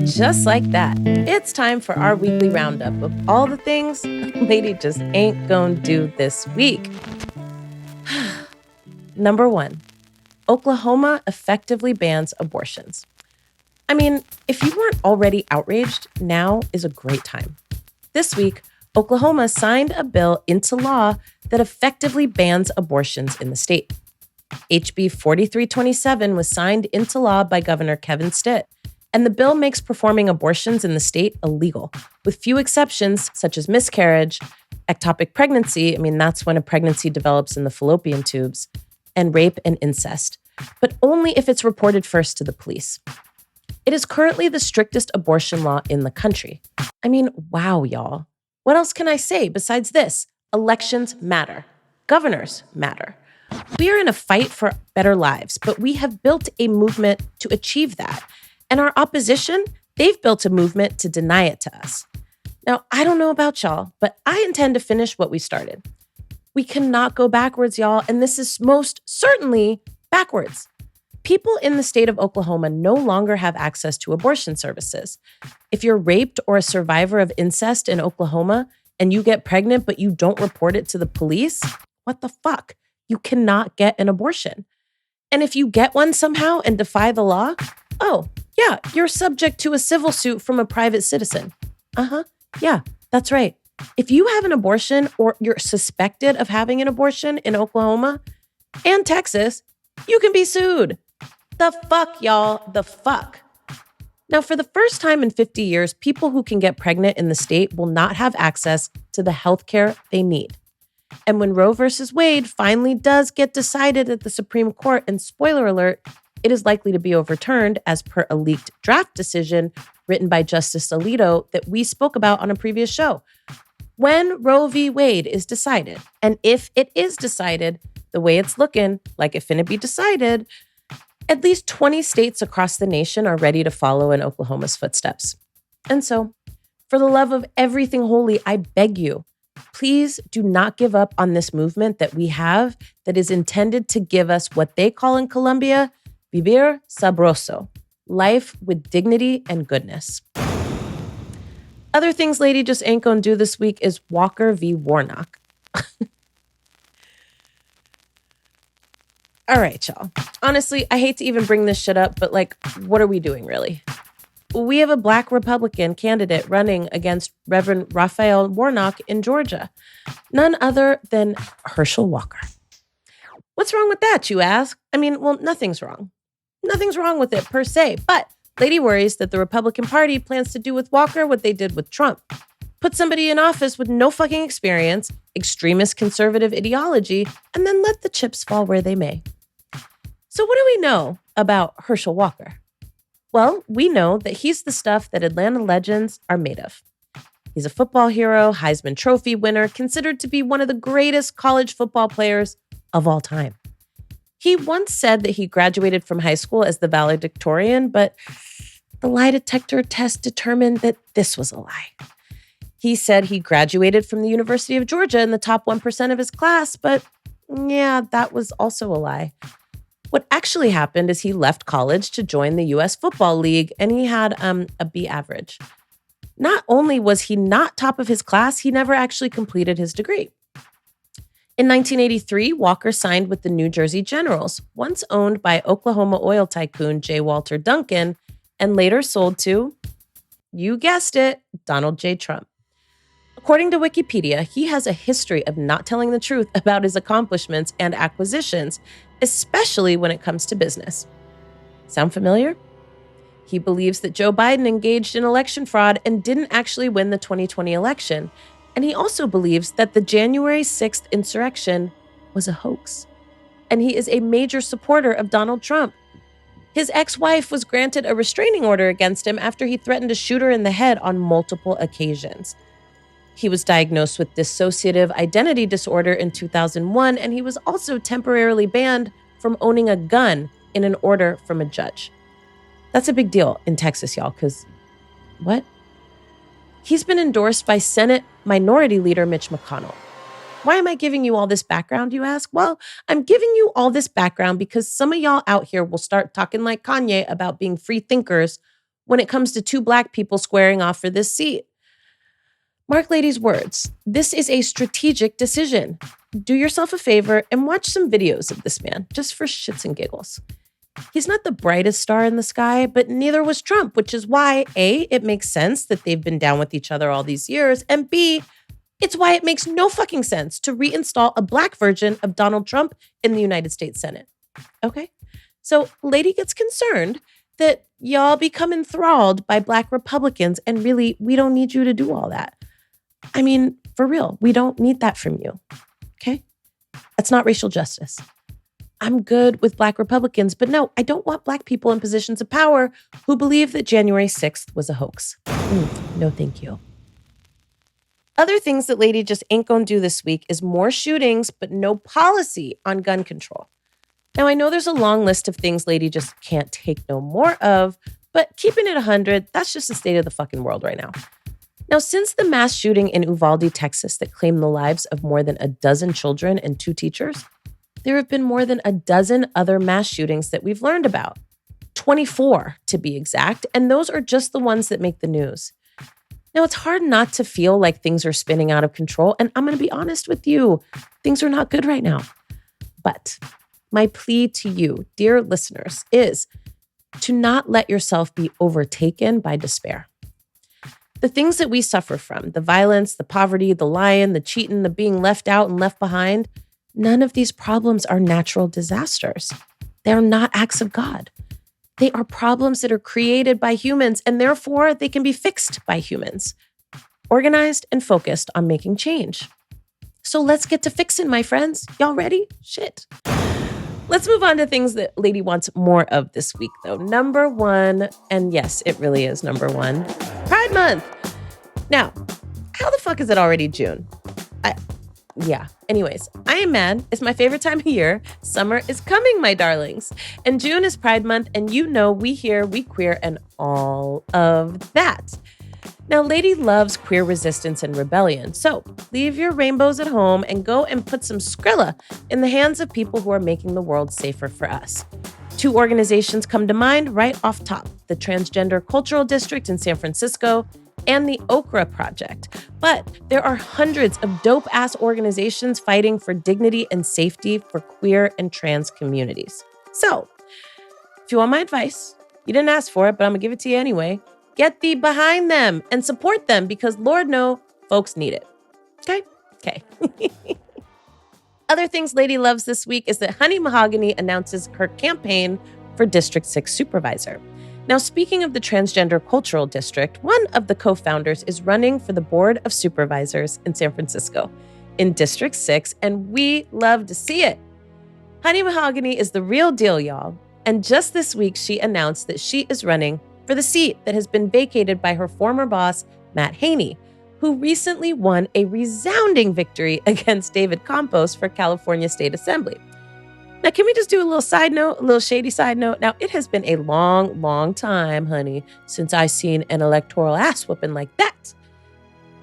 Just like that, it's time for our weekly roundup of all the things Lady just ain't gonna do this week. Number 1, Oklahoma effectively bans abortions. I mean, if you weren't already outraged, now is a great time. This week, Oklahoma signed a bill into law that effectively bans abortions in the state. HB 4327 was signed into law by Governor Kevin Stitt, and the bill makes performing abortions in the state illegal, with few exceptions such as miscarriage, ectopic pregnancy, that's when a pregnancy develops in the fallopian tubes, and rape and incest, but only if it's reported first to the police. It is currently the strictest abortion law in the country. Wow, y'all. What else can I say besides this? Elections matter. Governors matter. We are in a fight for better lives, but we have built a movement to achieve that. And our opposition, they've built a movement to deny it to us. Now, I don't know about y'all, but I intend to finish what we started. We cannot go backwards, y'all, and this is most certainly backwards. People in the state of Oklahoma no longer have access to abortion services. If you're raped or a survivor of incest in Oklahoma and you get pregnant but you don't report it to the police, what the fuck? You cannot get an abortion. And if you get one somehow and defy the law, oh, yeah, you're subject to a civil suit from a private citizen. Yeah, that's right. If you have an abortion or you're suspected of having an abortion in Oklahoma and Texas, you can be sued. The fuck, y'all, the fuck. Now, for the first time in 50 years, people who can get pregnant in the state will not have access to the health care they need. And when Roe versus Wade finally does get decided at the Supreme Court, and spoiler alert, it is likely to be overturned as per a leaked draft decision written by Justice Alito that we spoke about on a previous show. When Roe v. Wade is decided, and if it is decided the way it's looking, like it finna be decided, at least 20 states across the nation are ready to follow in Oklahoma's footsteps. And so, for the love of everything holy, I beg you, please do not give up on this movement that we have that is intended to give us what they call in Colombia, vivir sabroso, life with dignity and goodness. Other things Lady just ain't gonna do this week is Walker v. Warnock. All right, y'all. Honestly, I hate to even bring this shit up, but what are we doing really? We have a Black Republican candidate running against Reverend Raphael Warnock in Georgia. None other than Herschel Walker. What's wrong with that, you ask? Nothing's wrong. Nothing's wrong with it per se, but Lady worries that the Republican Party plans to do with Walker what they did with Trump. Put somebody in office with no fucking experience, extremist conservative ideology, and then let the chips fall where they may. So what do we know about Herschel Walker? Well, we know that he's the stuff that Atlanta legends are made of. He's a football hero, Heisman Trophy winner, considered to be one of the greatest college football players of all time. He once said that he graduated from high school as the valedictorian, but the lie detector test determined that this was a lie. He said he graduated from the University of Georgia in the top 1% of his class, but yeah, that was also a lie. What actually happened is he left college to join the U.S. Football League, and he had a B average. Not only was he not top of his class, he never actually completed his degree. In 1983, Walker signed with the New Jersey Generals, once owned by Oklahoma oil tycoon J. Walter Duncan, and later sold to, you guessed it, Donald J. Trump. According to Wikipedia, he has a history of not telling the truth about his accomplishments and acquisitions, especially when it comes to business. Sound familiar? He believes that Joe Biden engaged in election fraud and didn't actually win the 2020 election. And he also believes that the January 6th insurrection was a hoax. And he is a major supporter of Donald Trump. His ex-wife was granted a restraining order against him after he threatened to shoot her in the head on multiple occasions. He was diagnosed with dissociative identity disorder in 2001, and he was also temporarily banned from owning a gun in an order from a judge. That's a big deal in Texas, y'all, because what? He's been endorsed by Senate Minority Leader Mitch McConnell. Why am I giving you all this background, you ask? Well, I'm giving you all this background because some of y'all out here will start talking like Kanye about being free thinkers when it comes to two Black people squaring off for this seat. Mark Lady's words, this is a strategic decision. Do yourself a favor and watch some videos of this man, just for shits and giggles. He's not the brightest star in the sky, but neither was Trump, which is why, A, it makes sense that they've been down with each other all these years, and B, it's why it makes no fucking sense to reinstall a Black version of Donald Trump in the United States Senate. Okay? So Lady gets concerned that y'all become enthralled by Black Republicans, and really, we don't need you to do all that. I mean, for real, we don't need that from you. Okay? That's not racial justice. I'm good with Black Republicans, but no, I don't want Black people in positions of power who believe that January 6th was a hoax. No, thank you. Other things that Lady just ain't gonna do this week is more shootings, but no policy on gun control. Now, I know there's a long list of things Lady just can't take no more of, but keeping it 100, that's just the state of the fucking world right now. Now, since the mass shooting in Uvalde, Texas, that claimed the lives of more than a dozen children and 2 teachers, there have been more than a dozen other mass shootings that we've learned about. 24 to be exact, and those are just the ones that make the news. Now, it's hard not to feel like things are spinning out of control, and I'm going to be honest with you, things are not good right now. But my plea to you, dear listeners, is to not let yourself be overtaken by despair. The things that we suffer from, the violence, the poverty, the lying, the cheating, the being left out and left behind, none of these problems are natural disasters. They are not acts of God. They are problems that are created by humans, and therefore they can be fixed by humans, organized and focused on making change. So let's get to fixing, my friends. Y'all ready? Shit. Let's move on to things that Lady wants more of this week, though. Number 1, and yes, it really is number 1, Pride Month. Now, how the fuck is it already June? Anyways, I am mad. It's my favorite time of year. Summer is coming, my darlings. And June is Pride Month, and you know we here, we queer, and all of that. Now, Lady loves queer resistance and rebellion, so leave your rainbows at home and go and put some Skrilla in the hands of people who are making the world safer for us. 2 organizations come to mind right off top, the Transgender Cultural District in San Francisco and the Okra Project. But there are hundreds of dope-ass organizations fighting for dignity and safety for queer and trans communities. So, if you want my advice, you didn't ask for it, but I'm gonna give it to you anyway. Get thee behind them and support them because Lord know, folks need it. Okay. Other things Lady loves this week is that Honey Mahogany announces her campaign for District 6 Supervisor. Now, speaking of the Transgender Cultural District, one of the co-founders is running for the Board of Supervisors in San Francisco in District 6, and we love to see it. Honey Mahogany is the real deal, y'all. And just this week, she announced that she is running for the seat that has been vacated by her former boss, Matt Haney, who recently won a resounding victory against David Campos for California State Assembly. Now, can we just do a little side note, a little shady side note? Now, it has been a long, long time, honey, since I seen an electoral ass whooping like that.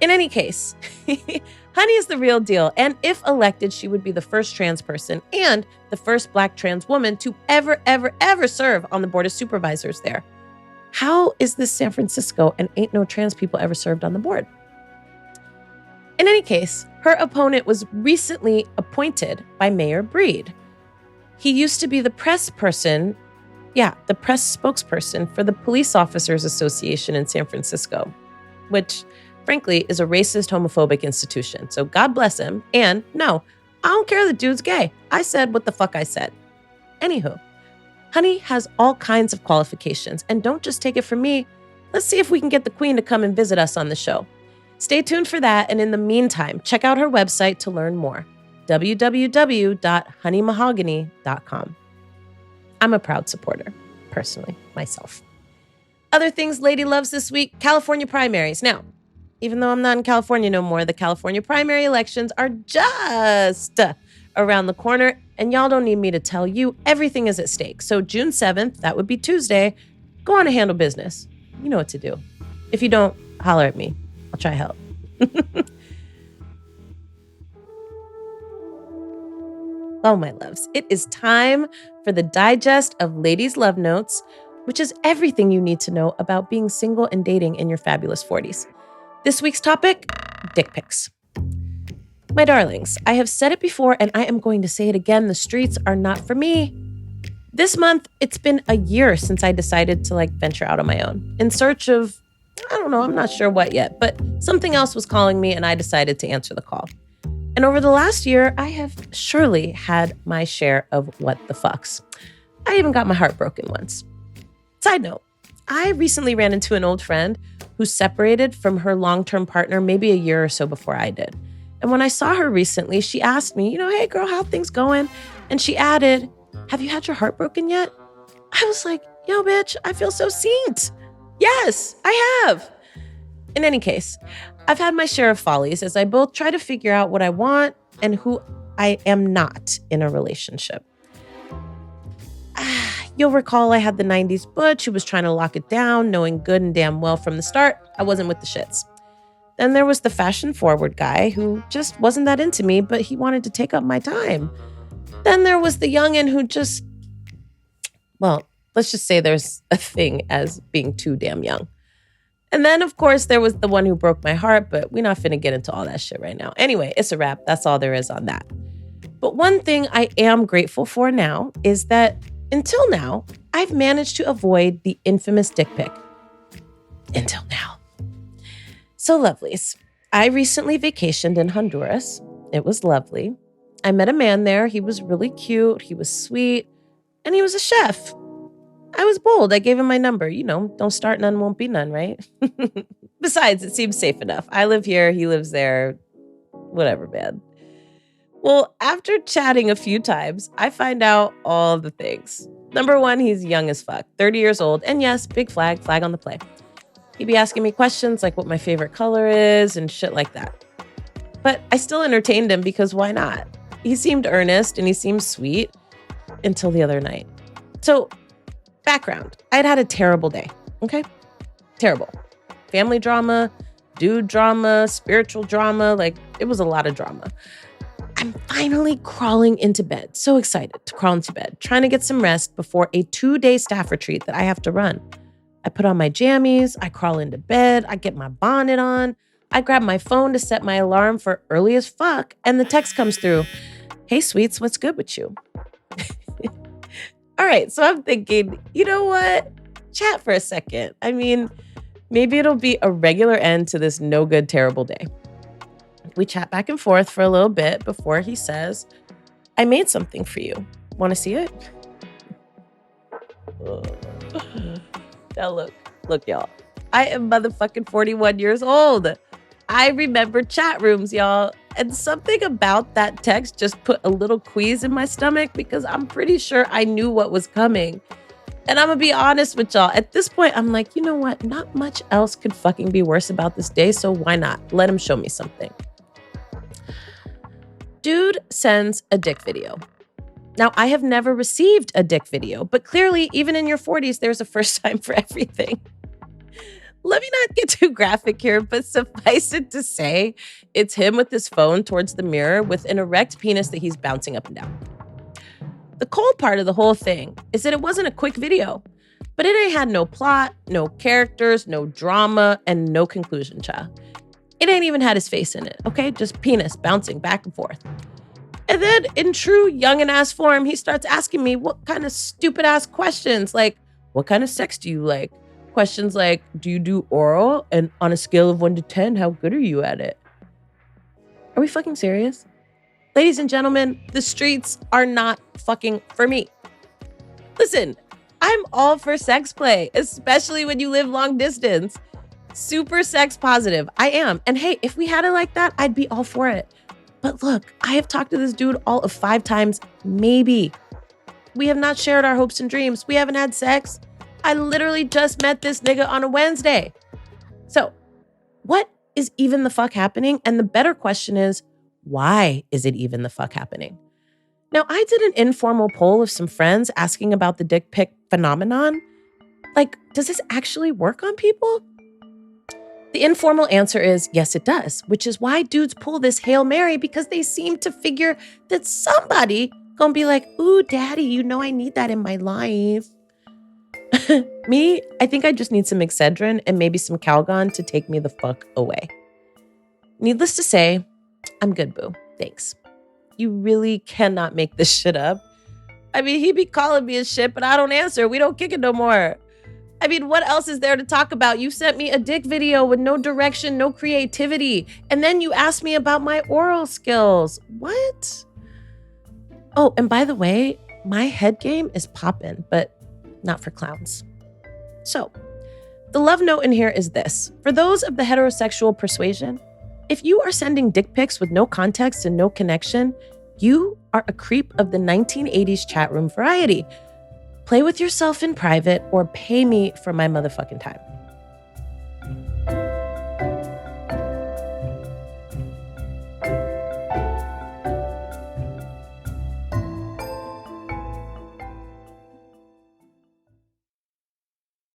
In any case, Honey is the real deal. And if elected, she would be the first trans person and the first Black trans woman to ever serve on the Board of Supervisors there. How is this San Francisco and ain't no trans people ever served on the board? In any case, her opponent was recently appointed by Mayor Breed. He used to be the press spokesperson for the Police Officers Association in San Francisco, which, frankly, is a racist, homophobic institution. So God bless him. And no, I don't care the dude's gay. I said what the fuck I said. Anywho, Honey has all kinds of qualifications. And don't just take it from me. Let's see if we can get the queen to come and visit us on the show. Stay tuned for that. And in the meantime, check out her website to learn more. www.honeymahogany.com. I'm a proud supporter, personally, myself. Other things Lady loves this week, California primaries. Now, even though I'm not in California no more, the California primary elections are just around the corner, and y'all don't need me to tell you, everything is at stake. So June 7th, that would be Tuesday, go on and handle business. You know what to do. If you don't, holler at me. I'll try to help. Oh, my loves, it is time for the digest of Ladies' Love Notes, which is everything you need to know about being single and dating in your fabulous 40s. This week's topic, dick pics. My darlings, I have said it before and I am going to say it again. The streets are not for me. This month, it's been a year since I decided to venture out on my own in search of, I don't know, I'm not sure what yet, but something else was calling me and I decided to answer the call. And over the last year, I have surely had my share of what the fucks. I even got my heart broken once. Side note, I recently ran into an old friend who separated from her long-term partner maybe a year or so before I did. And when I saw her recently, she asked me, hey girl, how things going? And she added, have you had your heart broken yet? I was like, yo bitch, I feel so seen. Yes, I have. In any case, I've had my share of follies as I both try to figure out what I want and who I am not in a relationship. You'll recall I had the 90s butch who was trying to lock it down, knowing good and damn well from the start I wasn't with the shits. Then there was the fashion-forward guy who just wasn't that into me, but he wanted to take up my time. Then there was the youngin' who just, let's just say there's a thing as being too damn young. And then, of course, there was the one who broke my heart, but we're not finna get into all that shit right now. Anyway, it's a wrap. That's all there is on that. But one thing I am grateful for now is that until now, I've managed to avoid the infamous dick pic. Until now. So lovelies, I recently vacationed in Honduras. It was lovely. I met a man there. He was really cute. He was sweet. And he was a chef. I was bold. I gave him my number. Don't start none, won't be none, right? Besides, it seems safe enough. I live here. He lives there. Whatever, man. Well, after chatting a few times, I find out all the things. Number one, he's young as fuck, 30 years old. And yes, big flag on the play. He'd be asking me questions like what my favorite color is and shit like that. But I still entertained him because why not? He seemed earnest and he seemed sweet until the other night. So, background. I'd had a terrible day, okay? Terrible. Family drama, dude drama, spiritual drama, it was a lot of drama. I'm finally crawling into bed. So excited to crawl into bed, trying to get some rest before a 2-day staff retreat that I have to run. I put on my jammies, I crawl into bed, I get my bonnet on, I grab my phone to set my alarm for early as fuck, and the text comes through. Hey, sweets, what's good with you? All right, so I'm thinking, you know what? Chat for a second. I mean, maybe it'll be a regular end to this no good, terrible day. We chat back and forth for a little bit before he says, I made something for you. Want to see it? Now look, y'all. I am motherfucking 41 years old. I remember chat rooms, y'all. And something about that text just put a little quease in my stomach because I'm pretty sure I knew what was coming. And I'm gonna be honest with y'all. At this point, I'm like, you know what? Not much else could fucking be worse about this day, so why not? Let him show me something. Dude sends a dick video. Now, I have never received a dick video, but clearly, even in your 40s, there's a first time for everything. Let me not get too graphic here, but suffice it to say, it's him with his phone towards the mirror with an erect penis that he's bouncing up and down. The cold part of the whole thing is that it wasn't a quick video, but it ain't had no plot, no characters, no drama, and no conclusion, child. It ain't even had his face in it, okay? Just penis bouncing back and forth. And then in true youngin'-ass form, he starts asking me what kind of stupid-ass questions, like, what kind of sex do you like? Questions like, do you do oral? And on a scale of 1 to 10, how good are you at it? Are we fucking serious? Ladies and gentlemen, the streets are not fucking for me. Listen, I'm all for sex play, especially when you live long distance. Super sex positive. I am. And hey, if we had it like that, I'd be all for it. But look, I have talked to this dude all of 5 times, maybe. We have not shared our hopes and dreams. We haven't had sex. I literally just met this nigga on a Wednesday. So, what is even the fuck happening? And the better question is, why is it even the fuck happening? Now, I did an informal poll of some friends asking about the dick pic phenomenon. Does this actually work on people? The informal answer is, yes, it does, which is why dudes pull this Hail Mary, because they seem to figure that somebody gonna be like, ooh, daddy, I need that in my life. Me, I think I just need some Excedrin and maybe some Calgon to take me the fuck away. Needless to say, I'm good, boo. Thanks. You really cannot make this shit up. I mean, he be calling me a shit, but I don't answer. We don't kick it no more. I mean, what else is there to talk about? You sent me a dick video with no direction, no creativity. And then you asked me about my oral skills. What? Oh, and by the way, my head game is poppin', but not for clowns. So, the love note in here is this. For those of the heterosexual persuasion, if you are sending dick pics with no context and no connection, you are a creep of the 1980s chat room variety. Play with yourself in private or pay me for my motherfucking time.